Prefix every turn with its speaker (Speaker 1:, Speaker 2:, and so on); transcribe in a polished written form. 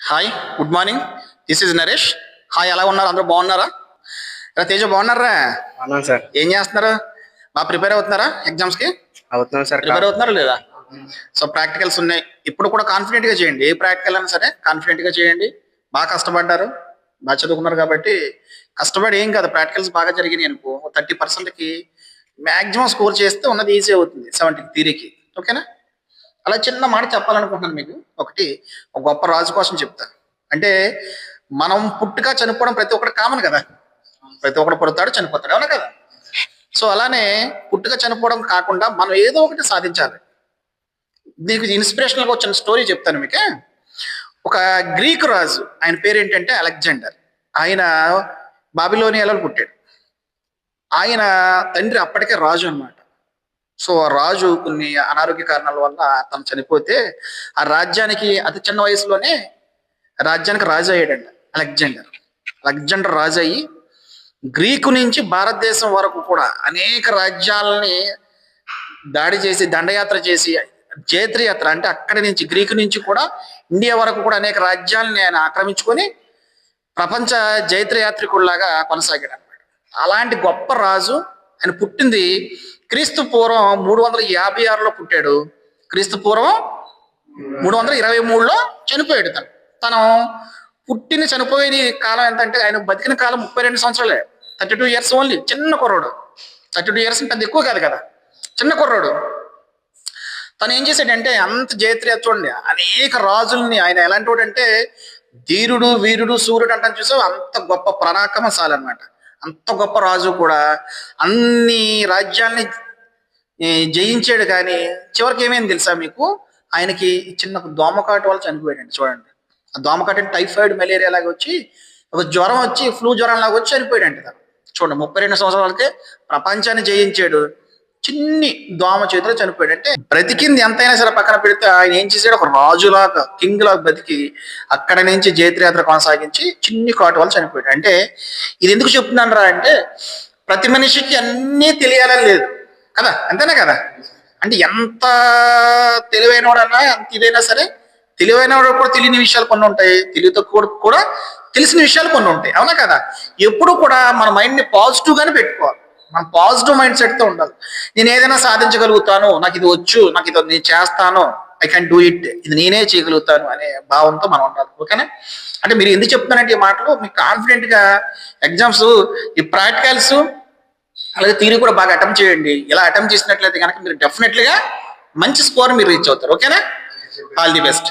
Speaker 1: Hi, good morning. This is Naresh. Hi, ఎలా ఉన్నారు? అందరూ బాగున్నారా? తేజ బాగున్నారా?
Speaker 2: అవునా సార్.
Speaker 1: ఏం చేస్తున్నారు? బాగా ప్రిపేర్ అవుతున్నారా ఎగ్జామ్స్ కి?
Speaker 2: అవుతున్నాం సార్.
Speaker 1: ప్రిపేర్ అవుతున్నారా లేదా? సో ప్రాక్టికల్స్ ఉన్నాయి. ఇప్పుడు కూడా కాన్ఫిడెంట్ గా చేయండి. ఏ ప్రాక్టికల్ అయినా సరే కాన్ఫిడెంట్ గా చేయండి. బాగా కష్టపడ్డారు, బాగా చదువుకున్నారు కాబట్టి కష్టపడి ఏం కాదు. ప్రాక్టికల్స్ బాగా జరిగినాయి అనుకో, 30%కి మాక్సిమం స్కోర్ చేస్తే ఉన్నది ఈజీ అవుతుంది 70 థియరీకి. ఓకేనా? అలా చిన్న మాట చెప్పాలనుకుంటున్నాను మీకు. ఒకటి, ఒక గొప్ప రాజు కోసం చెప్తా. అంటే మనం పుట్టుక చనిపోవడం ప్రతి ఒక్కటి కామన్ కదా. ప్రతి ఒక్కడు పుడతాడు, చనిపోతాడు, అవునా కదా? సో అలానే పుట్టుక చనిపోవడం కాకుండా మనం ఏదో ఒకటి సాధించాలి. దీనికి ఇన్స్పిరేషనల్ గా వచ్చిన స్టోరీ చెప్తాను మీకు. ఒక గ్రీకు రాజు, ఆయన పేరు ఏంటంటే అలెగ్జాండర్. ఆయన బాబిలోనియాలో పుట్టాడు. ఆయన తండ్రి అప్పటికే రాజు అన్నమాట. సో ఆ రాజు కొన్ని అనారోగ్య కారణాల వల్ల తను చనిపోతే ఆ రాజ్యానికి అతి చిన్న వయసులోనే రాజ్యానికి రాజు అయ్యాడంట అలెగ్జాండర్. అలెగ్జాండర్ రాజు అయ్యి గ్రీకు నుంచి భారతదేశం వరకు కూడా అనేక రాజ్యాలని దాడి చేసి, దండయాత్ర చేసి, జైత్రయాత్ర అంటే అక్కడి నుంచి గ్రీకు నుంచి కూడా ఇండియా వరకు కూడా అనేక రాజ్యాలని ఆయన ఆక్రమించుకొని ప్రపంచ జైత్రయాత్రికుల్లాగా కొనసాగాడు అనమాట. అలాంటి గొప్ప రాజు. ఆయన పుట్టింది క్రీస్తు పూర్వం 356లో పుట్టాడు. క్రీస్తు పూర్వం 323లో చనిపోయాడు. తను పుట్టిన చనిపోయేది కాలం ఎంత అంటే, ఆయన బతికిన కాలం 32 సంవత్సరాలే. 32 ఇయర్స్ ఓన్లీ. చిన్న కుర్రోడు. 32 ఇయర్స్ పెద్ద ఎక్కువ కాదు కదా, చిన్న కుర్రోడు. తను ఏం చేశాడంటే, అంత జయత్రయాత్ర చూడండి, అనేక రాజుల్ని. ఆయన ఎలాంటి వాడు అంటే ధీరుడు, వీరుడు, సూర్యుడు అంటాను చూసావు, అంత గొప్ప పరాక్రమశాలి అనమాట. అంత గొప్ప రాజు కూడా అన్ని రాజ్యాల్ని జయించాడు. కానీ చివరికి ఏమైంది తెలుసా మీకు? ఆయనకి చిన్న దోమకాటు వల్ల చనిపోయాడండి. చూడండి, ఆ దోమకాటు టైఫాయిడ్, మలేరియా లాగా వచ్చి, ఒక జ్వరం వచ్చి, ఫ్లూ జ్వరం లాగా వచ్చి చనిపోయాడంట తను. చూడండి, 32 సంవత్సరాలకే ప్రపంచాన్ని జయించాడు, చిన్ని దోమ చేతిలో చనిపోయాడు. అంటే బ్రతికింది ఎంతైనా సరే పక్కన పెడితే ఆయన ఏం చేశాడు? ఒక రాజులాగా, కింగ్ లాగా బతికి అక్కడ నుంచి జైత్రయాత్ర కొనసాగించి చిన్ని కాటు వల్ల చనిపోయాడు. అంటే ఇది ఎందుకు చెప్తున్నాను రా అంటే, ప్రతి మనిషికి అన్నీ తెలియాలని లేదు కదా, అంతేనా కదా? అంటే ఎంత తెలివైనవాడన్నా, ఎంత ఇదైనా సరే, తెలివైనవాడు కూడా తెలియని విషయాలు కొన్ని ఉంటాయి, తెలివి తక్కువ కూడా తెలిసిన విషయాలు కొన్ని ఉంటాయి, అవునా కదా? ఎప్పుడు కూడా మన మైండ్ని పాజిటివ్ గానే పెట్టుకోవాలి. మనం పాజిటివ్ మైండ్ సెట్తో ఉండాలి. నేను ఏదైనా సాధించగలుగుతాను, నాకు ఇది వచ్చు, నాకు ఇది నేను చేస్తాను, ఐ కెన్ డూ ఇట్, ఇది నేనే చేయగలుగుతాను అనే భావంతో మనం ఉండాలి. ఓకేనా? అంటే మీరు ఎందుకు చెప్తున్నారంటే ఈ మాటలు, మీకు కాన్ఫిడెంట్గా ఎగ్జామ్స్, ఈ ప్రాక్టికల్స్ అలాగే థియరీ కూడా బాగా అటెంప్ట్ చేయండి. ఇలా అటెంప్ట్ చేసినట్లయితే కనుక మీరు డెఫినెట్లీగా మంచి స్కోర్ మీరు రీచ్ అవుతారు. ఓకేనా? All the best.